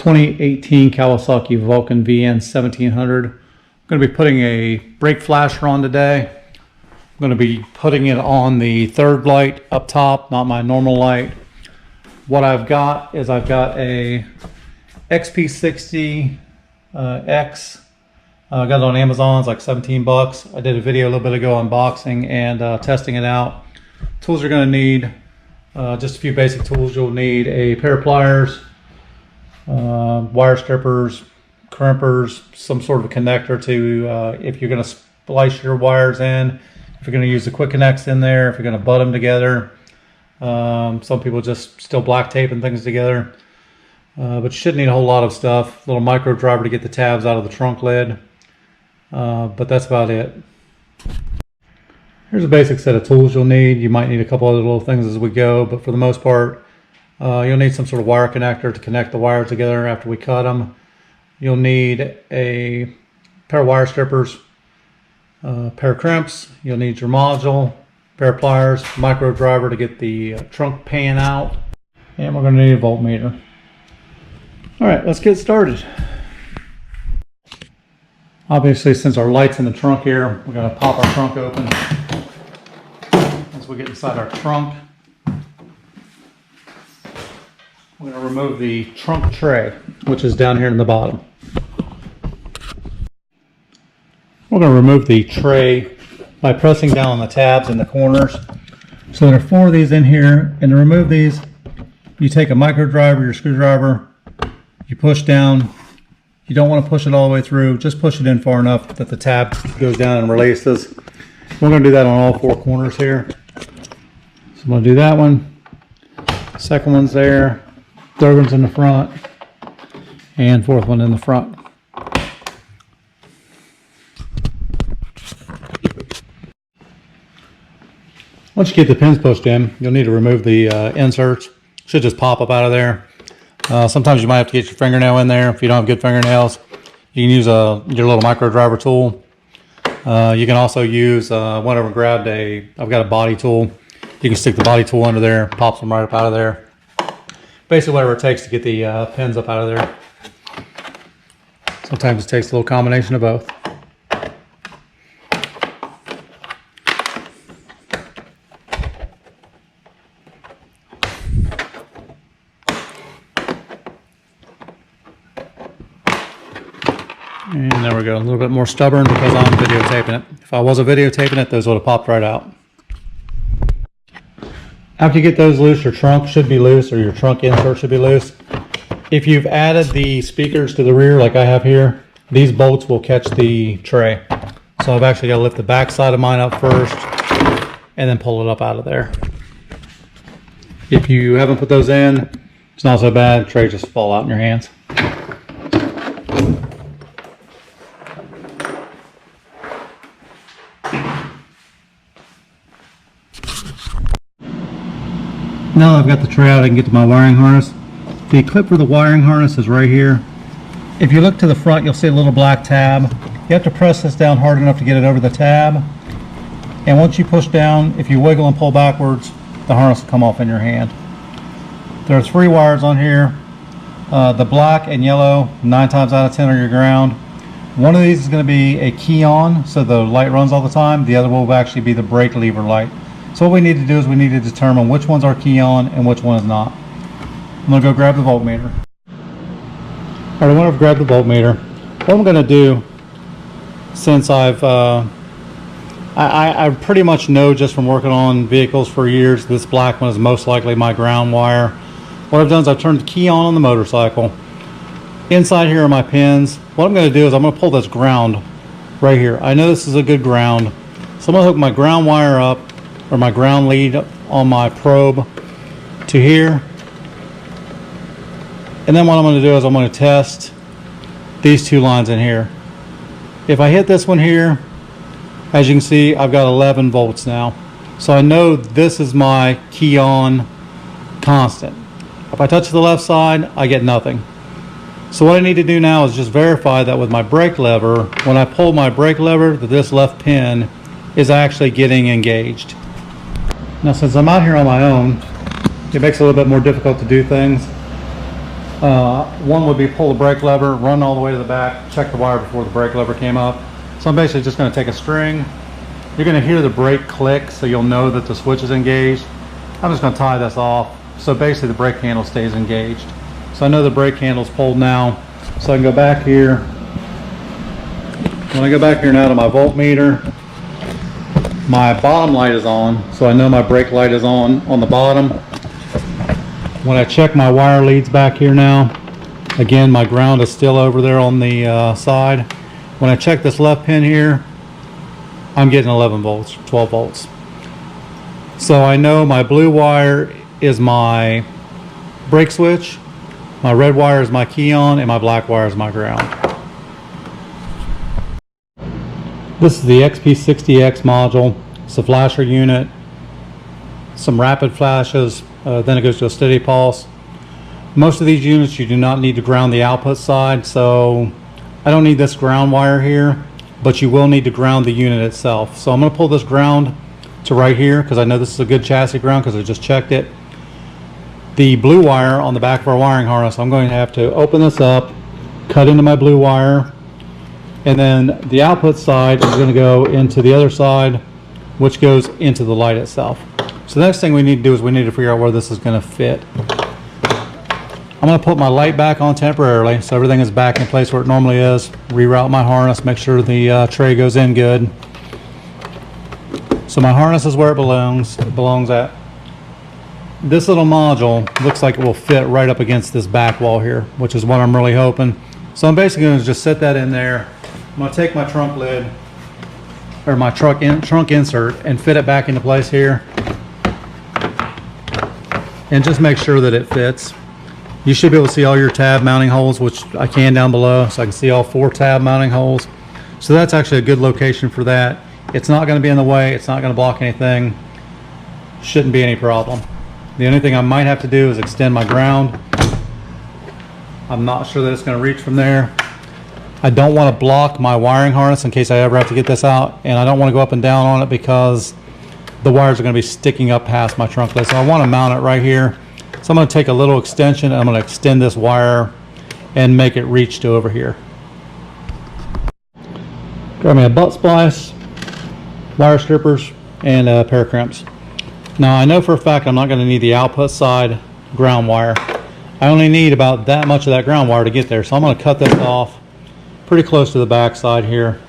2018 Kawasaki Vulcan VN1700. I'm going to be putting a brake flasher on today. I'm going to be putting it on the third light up top, not my normal light. What I've got is I've got a XP-60X. I got it on Amazon. It's like 17 bucks. I did a video a little bit ago unboxing and testing it out. Tools you're going to need, just a few basic tools. You'll need a pair of pliers, wire strippers, crimpers, some sort of a connector to if you're going to splice your wires in, if you're going to use the quick connects in there, if you're going to butt them together. Some people just still black taping things together, but you shouldn't need a whole lot of stuff. A little micro driver to get the tabs out of the trunk lid, but that's about it. Here's a basic set of tools you'll need. You might need a couple other little things as we go, but for the most part, you'll need some sort of wire connector to connect the wires together after we cut them. You'll need a pair of wire strippers, a pair of crimps. You'll need your module, pair of pliers, micro driver to get the trunk pan out, and we're going to need a voltmeter. All right, let's get started. Obviously, since our light's in the trunk here, we're going to pop our trunk open. As we get inside our trunk, we're going to remove the trunk tray, which is down here in the bottom. We're going to remove the tray by pressing down on the tabs in the corners. So there are 4 of these in here, and to remove these, you take a micro driver, your screwdriver, you push down. You don't want to push it all the way through, just push it in far enough that the tab goes down and releases. We're going to do that on all 4 corners here. So I'm going to do that one. Second one's there. Third one's in the front. And fourth one in the front. Once you get the pins pushed in, you'll need to remove the inserts. Should just pop up out of there. Sometimes you might have to get your fingernail in there if you don't have good fingernails. You can use your little micro driver tool. You can also use whatever. I've got a body tool. You can stick the body tool under there, pops them right up out of there. Basically whatever it takes to get the pins up out of there. Sometimes it takes a little combination of both. And there we go, a little bit more stubborn because I'm videotaping it. If I wasn't videotaping it, those would have popped right out. After you get those loose, your trunk should be loose, or your trunk insert should be loose. If you've added the speakers to the rear like I have here, these bolts will catch the tray. So I've actually got to lift the back side of mine up first and then pull it up out of there. If you haven't put those in, it's not so bad. The tray just fall out in your hands. Now that I've got the tray out, I can get to my wiring harness. The clip for the wiring harness is right here. If you look to the front, you'll see a little black tab. You have to press this down hard enough to get it over the tab. And once you push down, if you wiggle and pull backwards, the harness will come off in your hand. There are 3 wires on here. The black and yellow, 9 times out of 10 are your ground. One of these is going to be a key on, so the light runs all the time. The other will actually be the brake lever light. So what we need to do is we need to determine which one's our key on and which one is not. I'm going to go grab the voltmeter. Alright, I want to grab the voltmeter. What I'm going to do, since I pretty much know just from working on vehicles for years, this black one is most likely my ground wire. What I've done is I've turned the key on the motorcycle. Inside here are my pins. What I'm going to do is I'm going to pull this ground right here. I know this is a good ground. So I'm going to hook my ground wire up, or my ground lead on my probe to here. And then what I'm going to do is I'm going to test these 2 lines in here. If I hit this one here, as you can see, I've got 11 volts now. So I know this is my key on constant. If I touch the left side, I get nothing. So what I need to do now is just verify that with my brake lever, when I pull my brake lever, that this left pin is actually getting engaged. Now since I'm out here on my own, it makes it a little bit more difficult to do things. One would be pull the brake lever, run all the way to the back, check the wire before the brake lever came up. So I'm basically just going to take a string. You're going to hear the brake click, so you'll know that the switch is engaged. I'm just going to tie this off, so basically the brake handle stays engaged. So I know the brake handle's pulled now, so I can go back here. When I go back here now to my voltmeter, my bottom light is on, so I know my brake light is on the bottom. When I check my wire leads back here now, again my ground is still over there on the side. When I check this left pin here, I'm getting 11 volts, 12 volts. So I know my blue wire is my brake switch, my red wire is my key on, and my black wire is my ground. This is the XP-60X module. It's a flasher unit, some rapid flashes, then it goes to a steady pulse. Most of these units you do not need to ground the output side, so I don't need this ground wire here, but you will need to ground the unit itself. So I'm going to pull this ground to right here because I know this is a good chassis ground because I just checked it. The blue wire on the back of our wiring harness, I'm going to have to open this up, cut into my blue wire, and then the output side is going to go into the other side, which goes into the light itself. So the next thing we need to do is we need to figure out where this is going to fit. I'm going to put my light back on temporarily so everything is back in place where it normally is. Reroute my harness, make sure the tray goes in good. So my harness is where it belongs at. This little module looks like it will fit right up against this back wall here, which is what I'm really hoping. So I'm basically going to just set that in there. I'm going to take my trunk lid, or my trunk insert, and fit it back into place here. And just make sure that it fits. You should be able to see all your tab mounting holes, which I can down below, so I can see all 4 tab mounting holes. So that's actually a good location for that. It's not going to be in the way, it's not going to block anything. Shouldn't be any problem. The only thing I might have to do is extend my ground. I'm not sure that it's going to reach from there. I don't want to block my wiring harness in case I ever have to get this out, and I don't want to go up and down on it because the wires are going to be sticking up past my trunk lid. So I want to mount it right here. So I'm going to take a little extension and I'm going to extend this wire and make it reach to over here. Grab me a butt splice, wire strippers, and a pair of crimps. Now I know for a fact I'm not going to need the output side ground wire. I only need about that much of that ground wire to get there. So I'm going to cut this off pretty close to the back side here.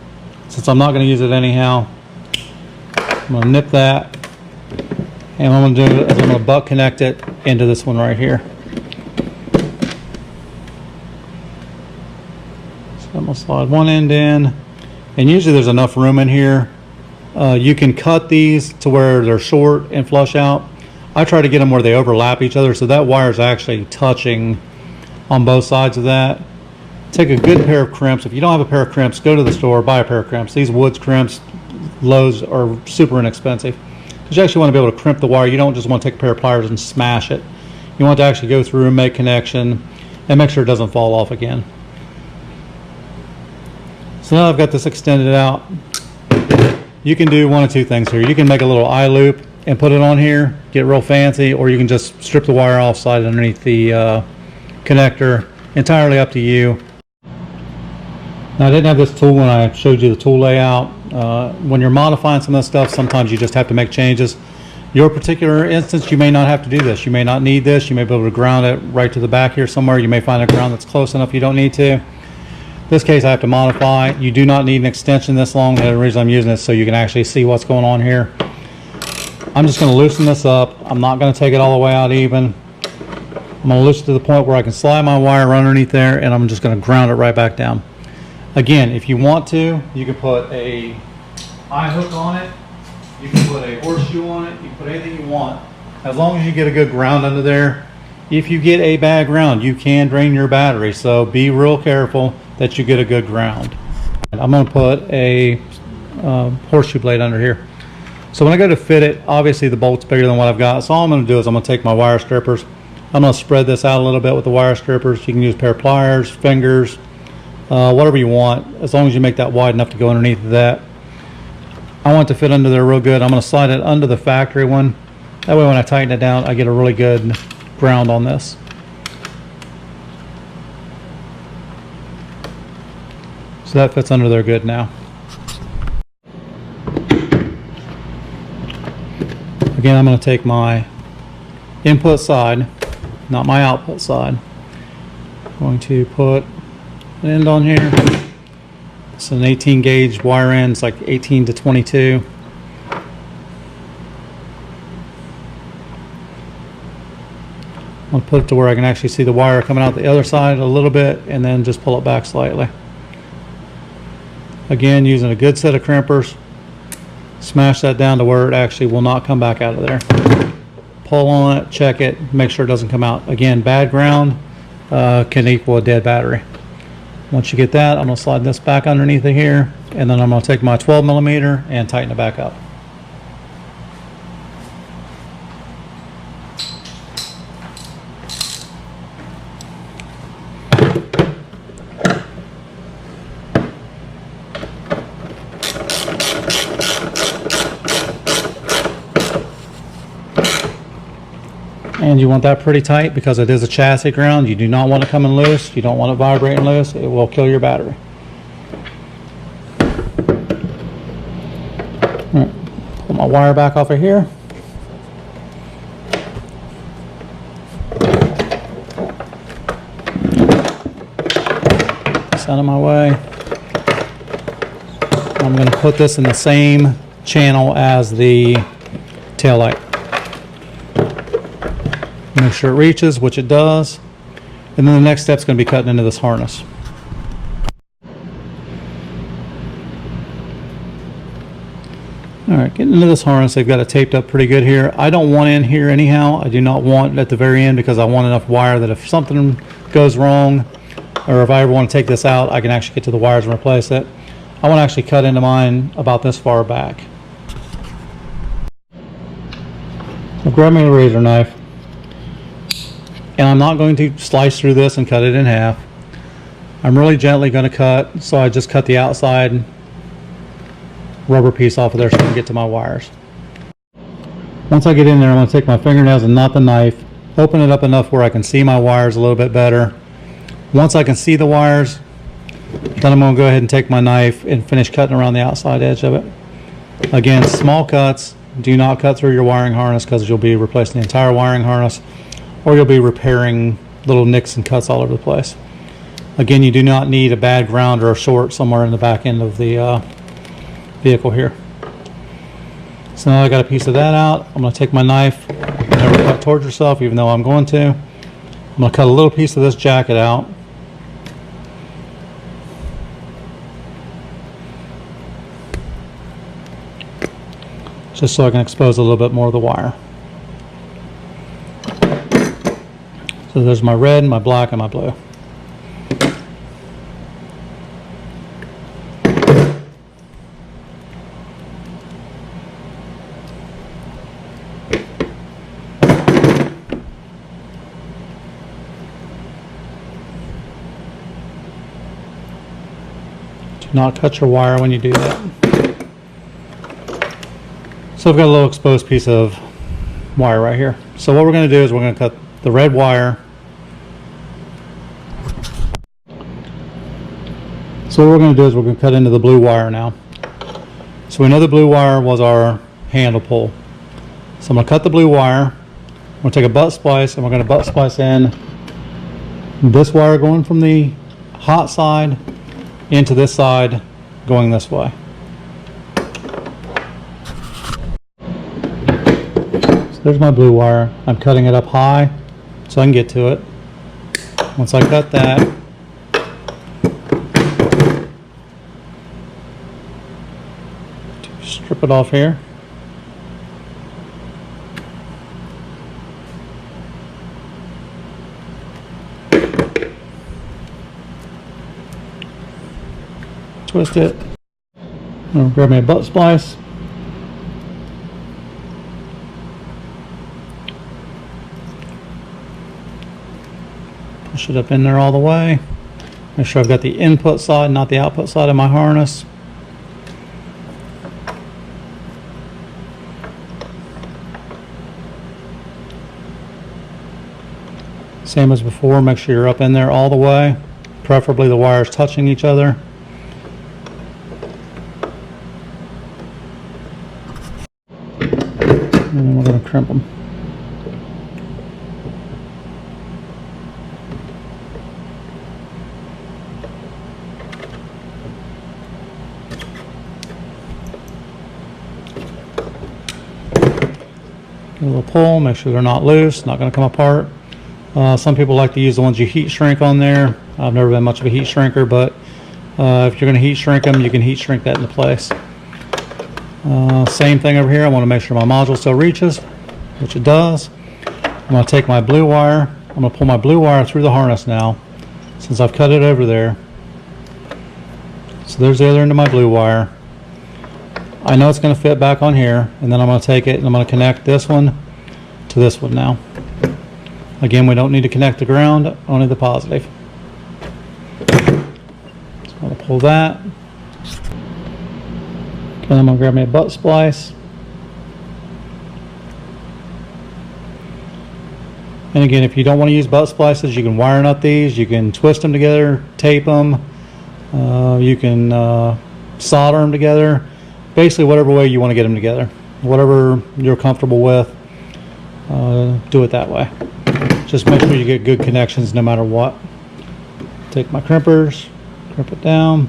Since I'm not going to use it anyhow, I'm going to nip that. And what I'm going to do is I'm going to butt connect it into this one right here. So I'm going to slide one end in. And usually there's enough room in here. You can cut these to where they're short and flush out. I try to get them where they overlap each other so that wire is actually touching on both sides of that. Take a good pair of crimps. If you don't have a pair of crimps, go to the store, buy a pair of crimps. These Woods crimps, Lowe's, are super inexpensive. Because you actually want to be able to crimp the wire. You don't just want to take a pair of pliers and smash it. You want to actually go through and make connection and make sure it doesn't fall off again. So now I've got this extended out. You can do one of two things here. You can make a little eye loop and put it on here, get real fancy, or you can just strip the wire off, slide underneath the connector. Entirely up to you. Now I didn't have this tool when I showed you the tool layout. When you're modifying some of this stuff, sometimes you just have to make changes. Your particular instance, you may not have to do this. You may not need this. You may be able to ground it right to the back here somewhere. You may find a ground that's close enough you don't need to. In this case I have to modify. You do not need an extension this long. The reason I'm using this so you can actually see what's going on here. I'm just going to loosen this up. I'm not going to take it all the way out even. I'm going to loosen it to the point where I can slide my wire underneath there, and I'm just going to ground it right back down. Again, if you want to, you can put a eye hook on it, you can put a horseshoe on it, you can put anything you want. As long as you get a good ground under there. If you get a bad ground, you can drain your battery, so be real careful that you get a good ground. I'm going to put a horseshoe blade under here. So when I go to fit it, obviously the bolt's bigger than what I've got, so all I'm going to do is I'm going to take my wire strippers. I'm going to spread this out a little bit with the wire strippers. You can use a pair of pliers, fingers, whatever you want, as long as you make that wide enough to go underneath of that. I want it to fit under there real good. I'm going to slide it under the factory one. That way when I tighten it down, I get a really good ground on this. So that fits under there good now. Again, I'm going to take my input side, not my output side. I'm going to put an end on here. It's an 18 gauge wire end, it's like 18 to 22. I'll put it to where I can actually see the wire coming out the other side a little bit, and then just pull it back slightly. Again, using a good set of crimpers, smash that down to where it actually will not come back out of there. Pull on it, check it, make sure it doesn't come out. Again, bad ground can equal a dead battery. Once you get that, I'm going to slide this back underneath it here, and then I'm going to take my 12mm and tighten it back up. And you want that pretty tight because it is a chassis ground. You do not want it coming loose. You don't want it vibrating loose. It will kill your battery. All right, pull my wire back off of here. This out of my way. I'm going to put this in the same channel as the tail light. Make sure it reaches, which it does. And then the next step is going to be cutting into this harness. Alright, getting into this harness, they've got it taped up pretty good here. I don't want in here anyhow. I do not want it at the very end because I want enough wire that if something goes wrong, or if I ever want to take this out, I can actually get to the wires and replace it. I want to actually cut into mine about this far back. So grab me a razor knife. And I'm not going to slice through this and cut it in half. I'm really gently going to cut, so I just cut the outside rubber piece off of there so I can get to my wires. Once I get in there, I'm going to take my fingernails and not the knife, open it up enough where I can see my wires a little bit better. Once I can see the wires, then I'm going to go ahead and take my knife and finish cutting around the outside edge of it. Again, small cuts. Do not cut through your wiring harness because you'll be replacing the entire wiring harness, or you'll be repairing little nicks and cuts all over the place. Again, you do not need a bad ground or a short somewhere in the back end of the vehicle here. So now I got a piece of that out. I'm going to take my knife, never cut towards yourself even though I'm going to. I'm going to cut a little piece of this jacket out. Just so I can expose a little bit more of the wire. So there's my red, my black, and my blue. Do not cut your wire when you do that. So I've got a little exposed piece of wire right here. So what we're going to do is we're going to cut the red wire. So what we're going to do is we're going to cut into the blue wire now. So we know the blue wire was our handle pull. So I'm going to cut the blue wire. I'm going to take a butt splice and we're going to butt splice in this wire going from the hot side into this side going this way. So there's my blue wire. I'm cutting it up high so I can get to it. Once I cut that, strip it off here. Twist it. I'll grab me a butt splice. Push it up in there all the way. Make sure I've got the input side, not the output side of my harness. Same as before, make sure you're up in there all the way. Preferably the wires touching each other. And then we're going to crimp them. Give a little pull, make sure they're not loose, not going to come apart. Some people like to use the ones you heat shrink on there. I've never been much of a heat shrinker, but if you're going to heat shrink them, you can heat shrink that into place. Same thing over here. I want to make sure my module still reaches, which it does. I'm going to take my blue wire. I'm going to pull my blue wire through the harness now, since I've cut it over there. So there's the other end of my blue wire. I know it's going to fit back on here, and then I'm going to take it and I'm going to connect this one to this one now. Again, we don't need to connect the ground, only the positive. So I'm going to pull that. And I'm going to grab me a butt splice. And again, if you don't want to use butt splices, you can wire nut these, you can twist them together, tape them, you can solder them together. Basically, whatever way you want to get them together. Whatever you're comfortable with, do it that way. Just make sure you get good connections no matter what. Take my crimpers, crimp it down.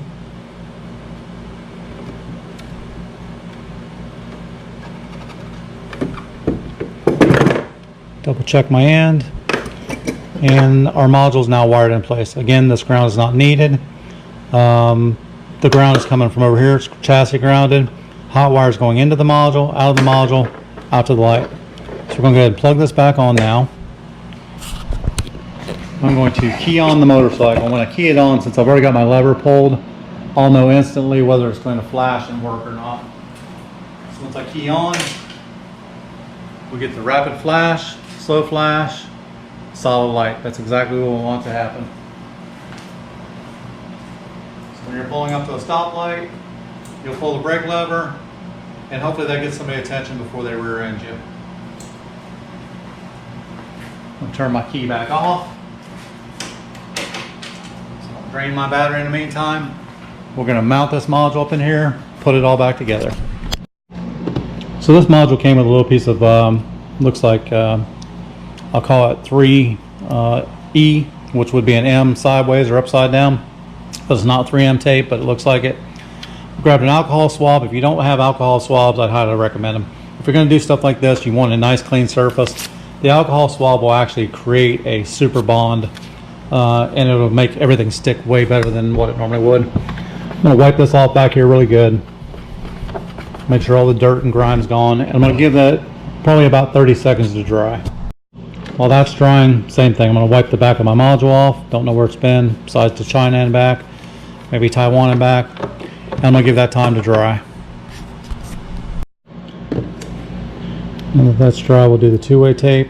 Double check my end, and our module is now wired in place. Again, this ground is not needed. The ground is coming from over here. It's chassis grounded. Hot wire is going into the module, out of the module, out to the light. So we're going to go ahead and plug this back on now. I'm going to key on the motorcycle. When I key it on, since I've already got my lever pulled, I'll know instantly whether it's going to flash and work or not. So once I key on, we get the rapid flash, slow flash, solid light. That's exactly what we want to happen. So when you're pulling up to a stoplight, you'll pull the brake lever, and hopefully that gets somebody's attention before they rear end you. I'll turn my key back off. So I'll drain my battery in the meantime. We're going to mount this module up in here, put it all back together. So this module came with a little piece of, looks like, I'll call it 3E, which would be an M sideways or upside down. But it's not 3M tape, but it looks like it. Grabbed an alcohol swab. If you don't have alcohol swabs, I'd highly recommend them. If you're going to do stuff like this, you want a nice clean surface. The alcohol swab will actually create a super bond, and it'll make everything stick way better than what it normally would. I'm going to wipe this off back here really good. Make sure all the dirt and grime's gone. And I'm going to give that probably about 30 seconds to dry. While that's drying, same thing. I'm going to wipe the back of my module off. Don't know where it's been, besides to China and back, maybe Taiwan and back. And I'm going to give that time to dry. And if that's dry, we'll do the two-way tape.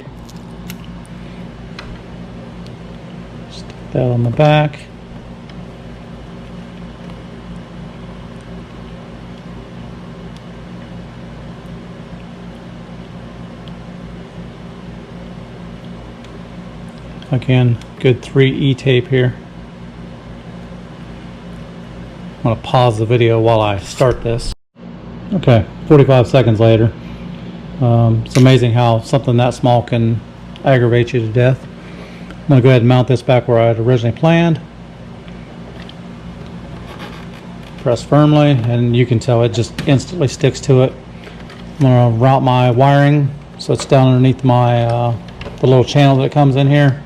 Stick that on the back. Again, good 3E tape here. I'm going to pause the video while I start this. Okay, 45 seconds later. It's amazing how something that small can aggravate you to death. I'm going to go ahead and mount this back where I had originally planned. Press firmly, and you can tell it just instantly sticks to it. I'm going to route my wiring so it's down underneath my the little channel that comes in here.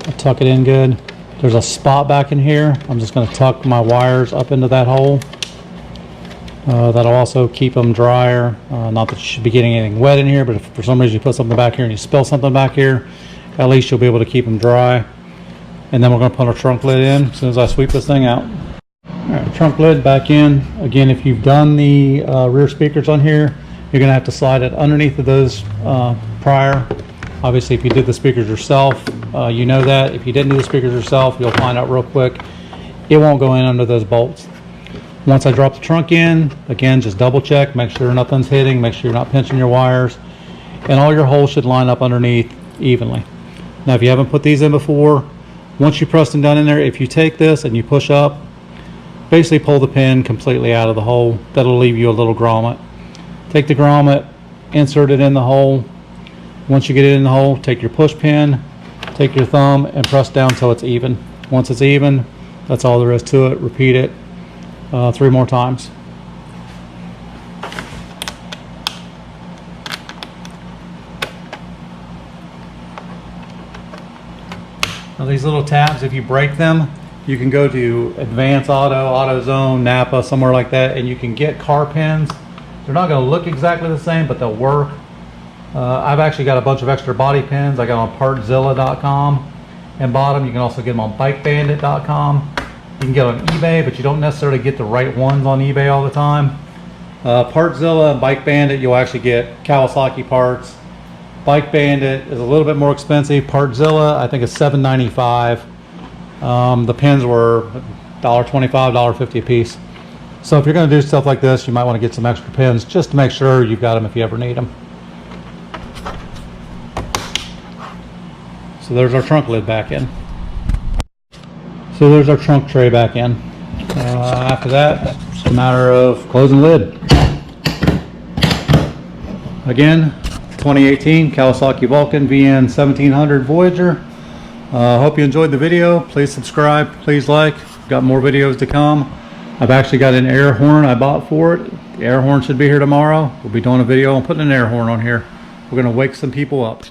I'll tuck it in good. There's a spot back in here. I'm just going to tuck my wires up into that hole. That'll also keep them drier. Not that you should be getting anything wet in here, but if for some reason you put something back here and you spill something back here, at least you'll be able to keep them dry. And then we're going to put our trunk lid in as soon as I sweep this thing out. Alright, trunk lid back in. Again, if you've done the rear speakers on here, you're going to have to slide it underneath of those prior. Obviously, if you did the speakers yourself, you know that. If you didn't do the speakers yourself, you'll find out real quick. It won't go in under those bolts. Once I drop the trunk in, again, just double check, make sure nothing's hitting, make sure you're not pinching your wires, and all your holes should line up underneath evenly. Now, if you haven't put these in before, once you press them down in there, if you take this and you push up, basically pull the pin completely out of the hole. That'll leave you a little grommet. Take the grommet, insert it in the hole. Once you get it in the hole, take your push pin, take your thumb and press down until it's even. Once it's even, that's all there is to it. Repeat it 3 more times. Now these little tabs, if you break them, you can go to Advanced Auto, AutoZone, Napa, somewhere like that, and you can get car pins. They're not going to look exactly the same, but they'll work. I've actually got a bunch of extra body pins I got on partzilla.com and bought them. You can also get them on bikebandit.com. You can get on eBay, but you don't necessarily get the right ones on eBay all the time. Partzilla and Bike Bandit, you'll actually get Kawasaki parts. Bike Bandit is a little bit more expensive. Partzilla, I think, is $7.95. The pins were $1.25, $1.50 a piece. So if you're going to do stuff like this, you might want to get some extra pins just to make sure you've got them if you ever need them. So there's our trunk lid back in. So there's our trunk tray back in. After that, it's just a matter of closing the lid. Again, 2018 Kawasaki Vulcan VN1700 Voyager. Hope you enjoyed the video. Please subscribe, please like. Got more videos to come. I've actually got an air horn I bought for it. The air horn should be here tomorrow. We'll be doing a video on putting an air horn on here. We're going to wake some people up.